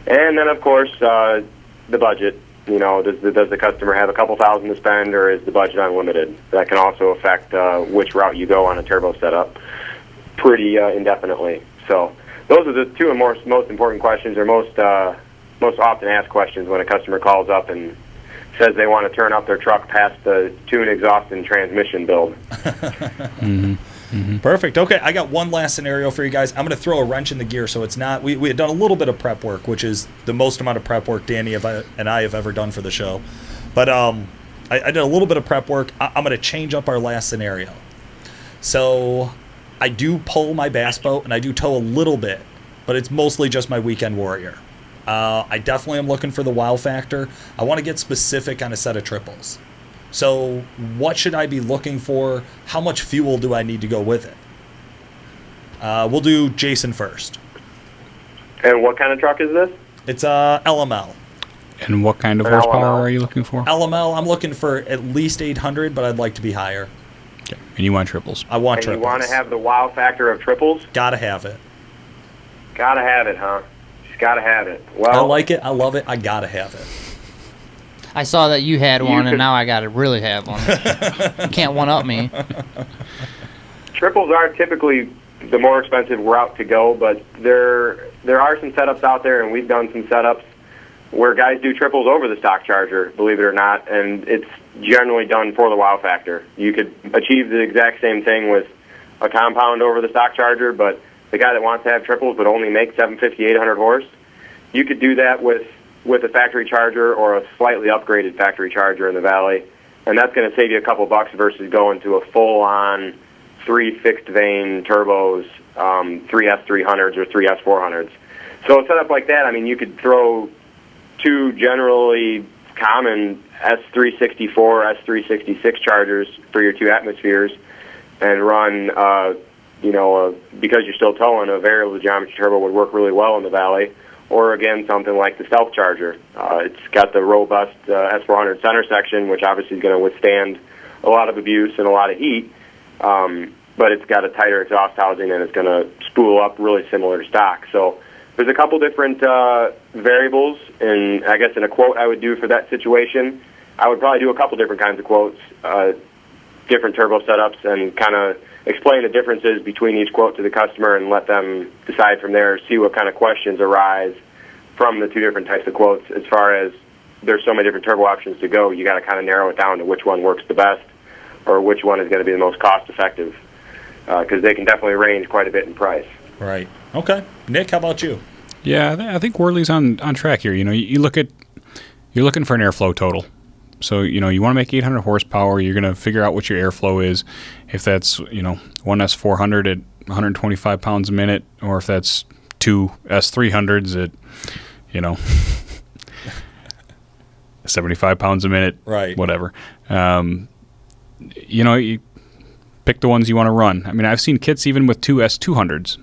[SPEAKER 4] And then, of course, the budget. Does the customer have a couple thousand to spend, or is the budget unlimited? That can also affect which route you go on a turbo setup pretty indefinitely. So those are the two most important questions, or most often asked questions when a customer calls up and says they want to turn up their truck past the tune, exhaust, and transmission build.
[SPEAKER 5] Mm-hmm. Mm-hmm.
[SPEAKER 2] Perfect. Okay, I got one last scenario for you guys. I'm going to throw a wrench in the gear, so it's not. We had done a little bit of prep work, which is the most amount of prep work Danny and I have ever done for the show. But I did a little bit of prep work. I'm going to change up our last scenario. So I do pull my bass boat and I do tow a little bit, but it's mostly just my weekend warrior. I definitely am looking for the wow factor. I want to get specific on a set of triples. So what should I be looking for? How much fuel do I need to go with it? We'll do Jason first.
[SPEAKER 4] And what kind of truck is this?
[SPEAKER 2] It's a LML.
[SPEAKER 5] And what kind of
[SPEAKER 4] An
[SPEAKER 5] horsepower
[SPEAKER 4] LML?
[SPEAKER 5] are you looking for?
[SPEAKER 2] LML, I'm looking for at least 800, but I'd like to be higher.
[SPEAKER 5] Okay. And you want triples.
[SPEAKER 2] I want
[SPEAKER 4] And
[SPEAKER 2] triples.
[SPEAKER 4] you want to have the wow factor of triples?
[SPEAKER 2] Gotta have it.
[SPEAKER 4] Gotta have it, huh? Just gotta have it.
[SPEAKER 2] I
[SPEAKER 4] Well,
[SPEAKER 2] like it. I love it. I gotta have it.
[SPEAKER 3] I saw that you had
[SPEAKER 4] You
[SPEAKER 3] one, and
[SPEAKER 4] could-
[SPEAKER 3] now I got to really have one. You can't one-up me.
[SPEAKER 4] triples are typically the more expensive route to go, but there are some setups out there, and we've done some setups where guys do triples over the stock charger, believe it or not, and it's generally done for the wow factor. You could achieve the exact same thing with a compound over the stock charger, but the guy that wants to have triples but only make 750, 800 horse, you could do that with a factory charger or a slightly upgraded factory charger in the Valley, and that's going to save you a couple bucks versus going to a full-on 3 fixed-vein turbos, 3 S300s or 3 S400s. So a setup like that, I mean, you could throw 2 generally common S364, S366 chargers for your 2 atmospheres and run, because you're still towing, a variable geometry turbo would work really well in the Valley. Or, again, something like the Stealth Charger. It's got the robust S400 center section, which obviously is going to withstand a lot of abuse and a lot of heat, but it's got a tighter exhaust housing, and it's going to spool up really similar to stock. So there's a couple different variables, and I guess in a quote I would do for that situation, I would probably do a couple different kinds of quotes, different turbo setups, and kind of explain the differences between each quote to the customer and let them decide from there, see what kind of questions arise from the 2 different types of quotes. As far as there's so many different turbo options to go, you got to kind of narrow it down to which one works the best or which one is going to be the most cost effective, because they can definitely range quite a bit in price.
[SPEAKER 2] Right. Okay. Nick, how about you?
[SPEAKER 5] Yeah, I think Wehrli's on track here. you're looking for an airflow total. So, you want to make 800 horsepower. You're going to figure out what your airflow is. If that's, one S400 at 125 pounds a minute, or if that's 2 S300s at, 75 pounds a minute,
[SPEAKER 2] Right.
[SPEAKER 5] whatever. You pick the ones you want to run. I mean, I've seen kits even with 2 S200s.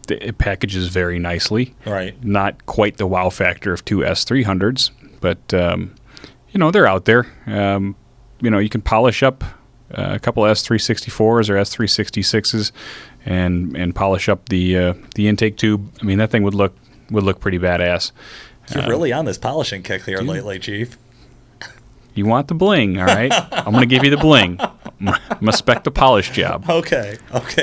[SPEAKER 5] It packages very nicely.
[SPEAKER 2] Right.
[SPEAKER 5] Not quite the wow factor of 2 S300s, but they're out there. You can polish up a couple of S364s or S366s and polish up the intake tube. I mean, that thing would look pretty badass.
[SPEAKER 2] You're really on this polishing kick here lately, Chief.
[SPEAKER 5] You want the bling, all right? I'm going to give you the bling. I'm going to spec the polish job.
[SPEAKER 2] Okay,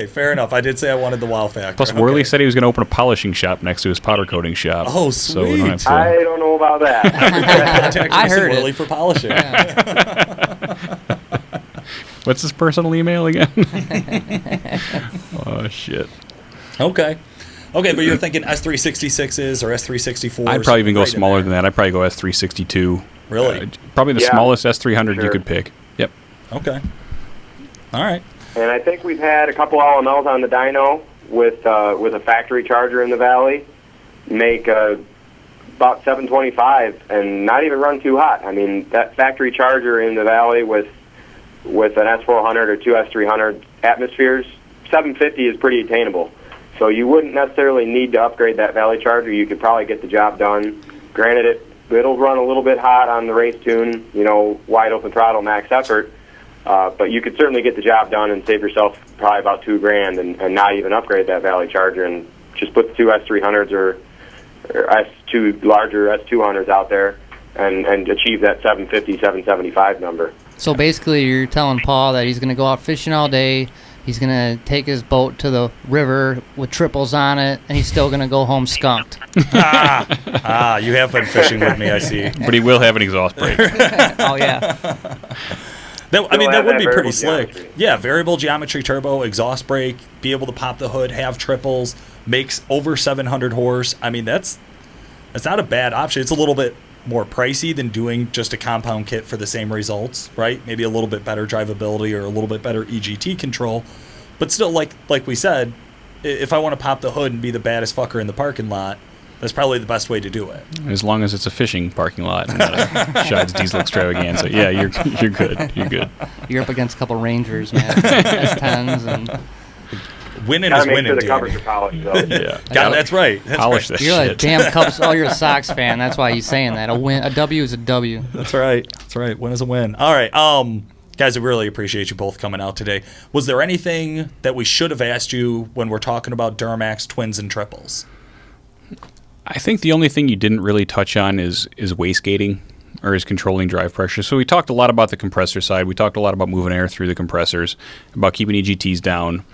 [SPEAKER 2] fair enough. I did say I wanted the wow factor.
[SPEAKER 5] Plus, Wehrli said he was going to open a polishing shop next to his powder coating shop.
[SPEAKER 2] Oh,
[SPEAKER 5] So we don't have
[SPEAKER 2] sweet.
[SPEAKER 5] to.
[SPEAKER 4] I don't know about that.
[SPEAKER 2] Contact
[SPEAKER 3] I
[SPEAKER 2] Jason
[SPEAKER 3] heard it.
[SPEAKER 2] Wehrli for polishing.
[SPEAKER 5] What's his personal email again? Oh, shit.
[SPEAKER 2] Okay, but you're thinking S366s or S364s?
[SPEAKER 5] I'd probably even go
[SPEAKER 2] right in
[SPEAKER 5] smaller
[SPEAKER 2] there.
[SPEAKER 5] than that. I'd probably go S362.
[SPEAKER 2] Really?
[SPEAKER 5] Probably the
[SPEAKER 4] Yeah.
[SPEAKER 5] smallest S300 you
[SPEAKER 4] Sure.
[SPEAKER 5] could pick. Yep.
[SPEAKER 2] Okay. All right.
[SPEAKER 4] And I think we've had a couple LMLs on the dyno with a factory charger in the Valley make about 725 and not even run too hot. I mean, that factory charger in the Valley with an S400 or 2 S300 atmospheres, 750 is pretty attainable. So you wouldn't necessarily need to upgrade that Valley charger. You could probably get the job done. Granted, it'll run a little bit hot on the race tune, wide open throttle, max effort. But you could certainly get the job done and save yourself probably about $2,000 and not even upgrade that Valley charger and just put the 2 S300s or S2 larger S200s out there and achieve that 750, 775 number.
[SPEAKER 3] So basically, you're telling Paul that he's going to go out fishing all day. He's going to take his boat to the river with triples on it, and he's still going to go home skunked.
[SPEAKER 2] You have been fishing with me, I see.
[SPEAKER 5] But he will have an exhaust brake.
[SPEAKER 3] Oh, yeah.
[SPEAKER 2] That would
[SPEAKER 4] have
[SPEAKER 2] be
[SPEAKER 4] that
[SPEAKER 2] pretty
[SPEAKER 4] variable
[SPEAKER 2] slick.
[SPEAKER 4] geometry.
[SPEAKER 2] Yeah, variable geometry turbo, exhaust brake, be able to pop the hood, have triples, makes over 700 horse. I mean, that's not a bad option. It's a little bit more pricey than doing just a compound kit for the same results, right? Maybe a little bit better drivability or a little bit better EGT control. But still, like we said, if I want to pop the hood and be the baddest fucker in the parking lot, that's probably the best way to do it.
[SPEAKER 5] As long as it's a fishing parking lot and not a Shides diesel extravaganza. Yeah, you're good. You're good.
[SPEAKER 3] You're up against a couple Rangers, man. S10s and
[SPEAKER 2] winning
[SPEAKER 4] Gotta
[SPEAKER 2] is
[SPEAKER 4] make
[SPEAKER 2] winning,
[SPEAKER 4] sure the
[SPEAKER 2] dude.
[SPEAKER 4] covers are polished, though.
[SPEAKER 5] Yeah.
[SPEAKER 2] That's right. That's
[SPEAKER 5] Polish
[SPEAKER 2] right.
[SPEAKER 5] this
[SPEAKER 3] you're a
[SPEAKER 5] shit.
[SPEAKER 3] damn Cubs. Oh, you're a Sox fan. That's why he's saying that. A W is a W.
[SPEAKER 2] That's right. That's right. Win is a win. All right. Guys, I really appreciate you both coming out today. Was there anything that we should have asked you when we're talking about Duramax twins and triples?
[SPEAKER 5] I think the only thing you didn't really touch on is wastegating, or is controlling drive pressure. So we talked a lot about the compressor side. We talked a lot about moving air through the compressors, about keeping EGTs down.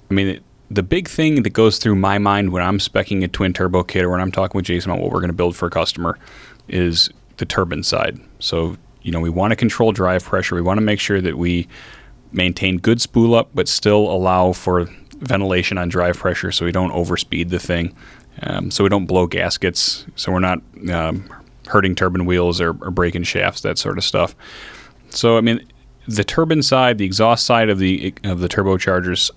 [SPEAKER 5] I mean, the big thing that goes through my mind when I'm speccing a twin turbo kit or when I'm talking with Jason about what we're going to build for a customer is the turbine side. So, we want to control drive pressure. We want to make sure that we maintain good spool up, but still allow for ventilation on drive pressure so we don't overspeed the thing. So we don't blow gaskets, so we're not hurting turbine wheels or breaking shafts, that sort of stuff. So, I mean, the turbine side, the exhaust side of the turbochargers,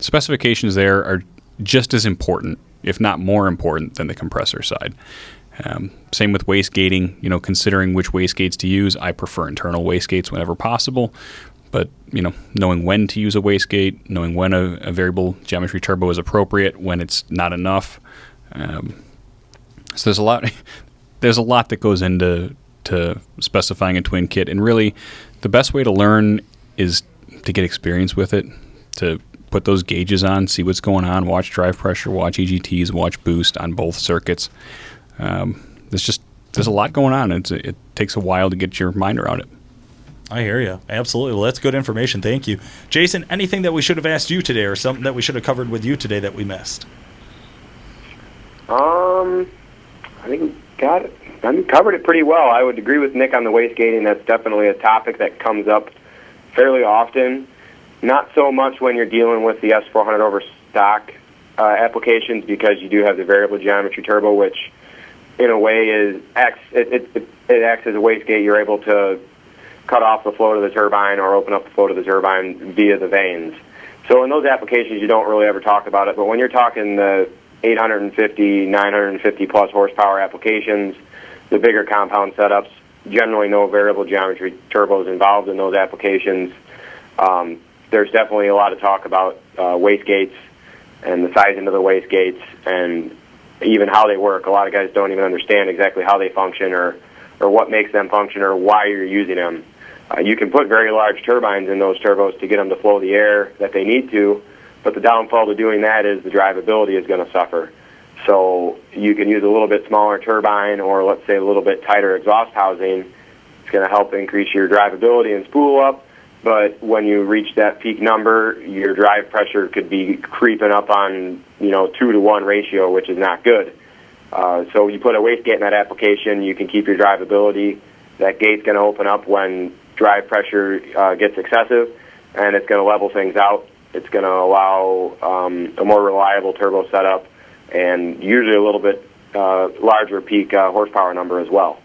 [SPEAKER 5] specifications there are just as important, if not more important, than the compressor side. Same with wastegating, considering which wastegates to use. I prefer internal wastegates whenever possible. But, knowing when to use a wastegate, knowing when a variable geometry turbo is appropriate, when it's not enough. So there's a lot that goes into specifying a twin kit. And really, the best way to learn is to get experience with it, to put those gauges on, see what's going on, watch drive pressure, watch EGTs, watch boost on both circuits. There's a lot going on. It takes a while to get your mind around it.
[SPEAKER 2] I hear you. Absolutely. Well, that's good information. Thank you. Jason, anything that we should have asked you today or something that we should have covered with you today that we missed?
[SPEAKER 4] I think we got it. I mean, covered it pretty well. I would agree with Nick on the wastegating. That's definitely a topic that comes up fairly often. Not so much when you're dealing with the S400 over stock applications, because you do have the variable geometry turbo, which in a way is it acts as a wastegate. You're able to cut off the flow to the turbine or open up the flow to the turbine via the vanes. So in those applications, you don't really ever talk about it. But when you're talking the 850, 950 plus horsepower applications, the bigger compound setups, generally no variable geometry turbos involved in those applications. There's definitely a lot of talk about wastegates and the sizing of the wastegates and even how they work. A lot of guys don't even understand exactly how they function or what makes them function or why you're using them. You can put very large turbines in those turbos to get them to flow the air that they need to, but the downfall to doing that is the drivability is going to suffer. So you can use a little bit smaller turbine or, let's say, a little bit tighter exhaust housing. It's going to help increase your drivability and spool up, but when you reach that peak number, your drive pressure could be creeping up on 2-to-1 ratio, which is not good. So you put a wastegate in that application, you can keep your drivability. That gate's going to open up when drive pressure gets excessive, and it's going to level things out. It's going to allow a more reliable turbo setup and usually a little bit larger peak horsepower number as well.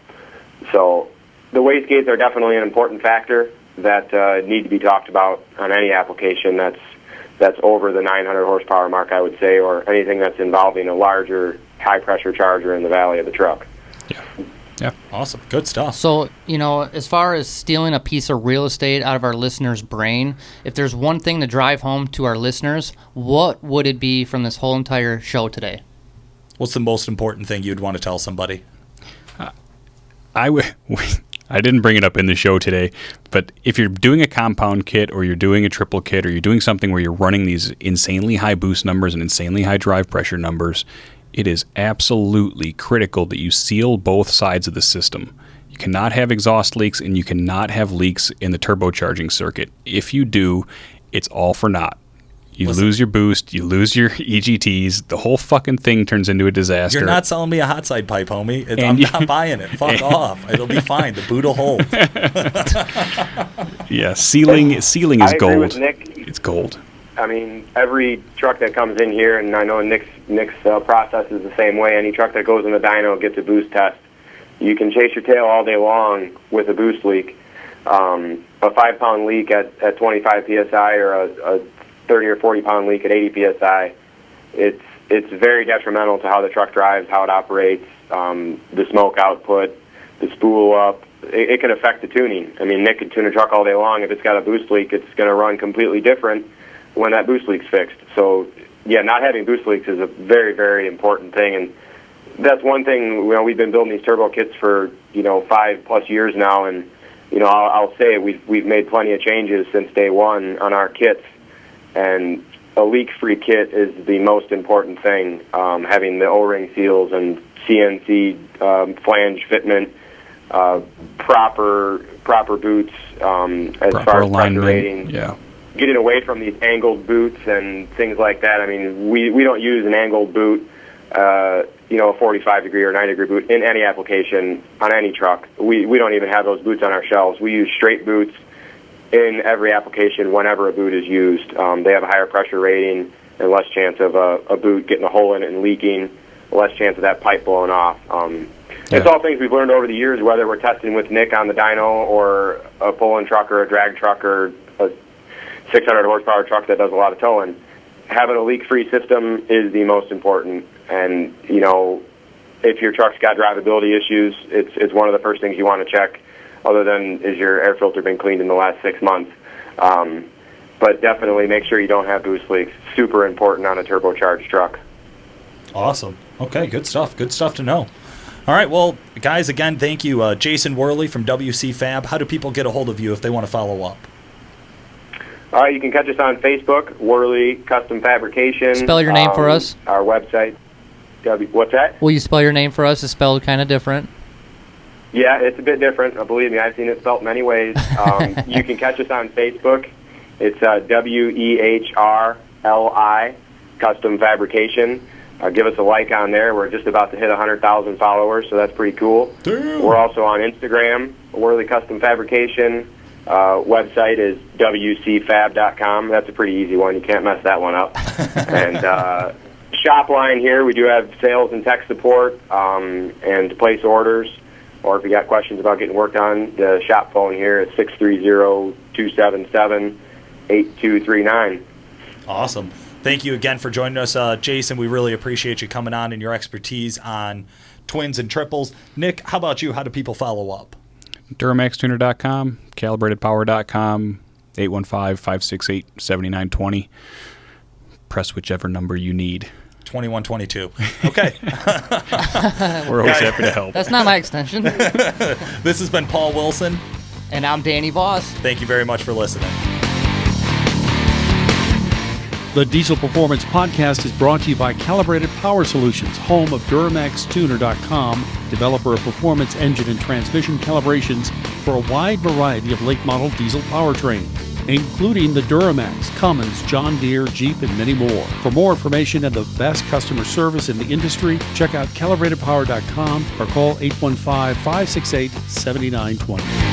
[SPEAKER 4] So the wastegates are definitely an important factor that need to be talked about on any application that's over the 900 horsepower mark, I would say, or anything that's involving a larger high-pressure charger in the valley of the truck.
[SPEAKER 5] Yeah.
[SPEAKER 2] Awesome. Good stuff.
[SPEAKER 3] So, as far as stealing a piece of real estate out of our listeners' brain, if there's one thing to drive home to our listeners, what would it be from this whole entire show today?
[SPEAKER 2] What's the most important thing you'd want to tell somebody?
[SPEAKER 5] I didn't bring it up in the show today, but if you're doing a compound kit or you're doing a triple kit or you're doing something where you're running these insanely high boost numbers and insanely high drive pressure numbers, it is absolutely critical that you seal both sides of the system. You cannot have exhaust leaks and you cannot have leaks in the turbocharging circuit. If you do, it's all for naught. You lose your boost, you lose your EGTs, the whole fucking thing turns into a disaster.
[SPEAKER 2] You're not selling me a hot side pipe, homie. I'm not buying it. Fuck off. It'll be fine. The boot will hold.
[SPEAKER 5] Yeah, sealing is
[SPEAKER 4] I agree
[SPEAKER 5] gold.
[SPEAKER 4] with Nick.
[SPEAKER 5] It's gold.
[SPEAKER 4] I mean, every truck that comes in here, and I know Nick's process is the same way. Any truck that goes in the dyno gets a boost test. You can chase your tail all day long with a boost leak. A 5-pound leak at 25 psi or a 30 or 40-pound leak at 80 psi, it's very detrimental to how the truck drives, how it operates, the smoke output, the spool up. It can affect the tuning. I mean, Nick can tune a truck all day long. If it's got a boost leak, it's going to run completely different when that boost leak's fixed. So, yeah, not having boost leaks is a very, very important thing. And that's one thing, we've been building these turbo kits for, 5+ years now. And, I'll say we've made plenty of changes since day one on our kits. And a leak-free kit is the most important thing, having the O-ring seals and CNC flange fitment, proper boots as
[SPEAKER 5] proper
[SPEAKER 4] far as
[SPEAKER 5] alignment,
[SPEAKER 4] pressure rating.
[SPEAKER 5] yeah.
[SPEAKER 4] Getting away from these angled boots and things like that. I mean, we don't use an angled boot, a 45-degree or 90-degree boot in any application on any truck. We don't even have those boots on our shelves. We use straight boots in every application whenever a boot is used. They have a higher pressure rating and less chance of a boot getting a hole in it and leaking, less chance of that pipe blowing off. It's all things we've learned over the years, whether we're testing with Nick on the dyno or a pulling truck or a drag truck or a 600 horsepower truck that does a lot of towing. Having a leak-free system is the most important. And, if your truck's got drivability issues, it's one of the first things you want to check, other than is your air filter been cleaned in the last 6 months. But definitely make sure you don't have boost leaks. Super important on a turbocharged truck.
[SPEAKER 2] Awesome. Okay, good stuff. Good stuff to know. All right, well, guys, again, thank you. Jason Wehrli from WC Fab. How do people get a hold of you if they want to follow up?
[SPEAKER 4] All right, you can catch us on Facebook, Wehrli Custom Fabrication.
[SPEAKER 3] Spell your name for us.
[SPEAKER 4] Our website. What's that?
[SPEAKER 3] Will you spell your name for us? It's spelled kind of different.
[SPEAKER 4] Yeah, it's a bit different. Believe me, I've seen it spelled many ways. You can catch us on Facebook. It's Wehrli Custom Fabrication. Give us a like on there. We're just about to hit 100,000 followers, so that's pretty cool.
[SPEAKER 2] Damn.
[SPEAKER 4] We're also on Instagram, Wehrli Custom Fabrication. Website is wcfab.com. That's a pretty easy one. You can't mess that one up. And shop line here, we do have sales and tech support, and to place orders, or if you got questions about getting work on, the shop phone here is 630-277-8239.
[SPEAKER 2] Awesome. Thank you again for joining us, Jason. We really appreciate you coming on and your expertise on twins and triples. Nick, how about you? How do people follow up?
[SPEAKER 5] Duramaxtuner.com, calibratedpower.com, 815-568-7920. Press whichever number you need.
[SPEAKER 2] 2122. Okay.
[SPEAKER 5] We're always happy to help.
[SPEAKER 3] That's not my extension.
[SPEAKER 2] This has been Paul Wilson.
[SPEAKER 3] And I'm Danny Voss.
[SPEAKER 2] Thank you very much for listening.
[SPEAKER 1] The Diesel Performance Podcast is brought to you by Calibrated Power Solutions, home of Duramaxtuner.com, developer of performance engine and transmission calibrations for a wide variety of late model diesel powertrains, including the Duramax, Cummins, John Deere, Jeep, and many more. For more information and the best customer service in the industry, check out calibratedpower.com or call 815-568-7920.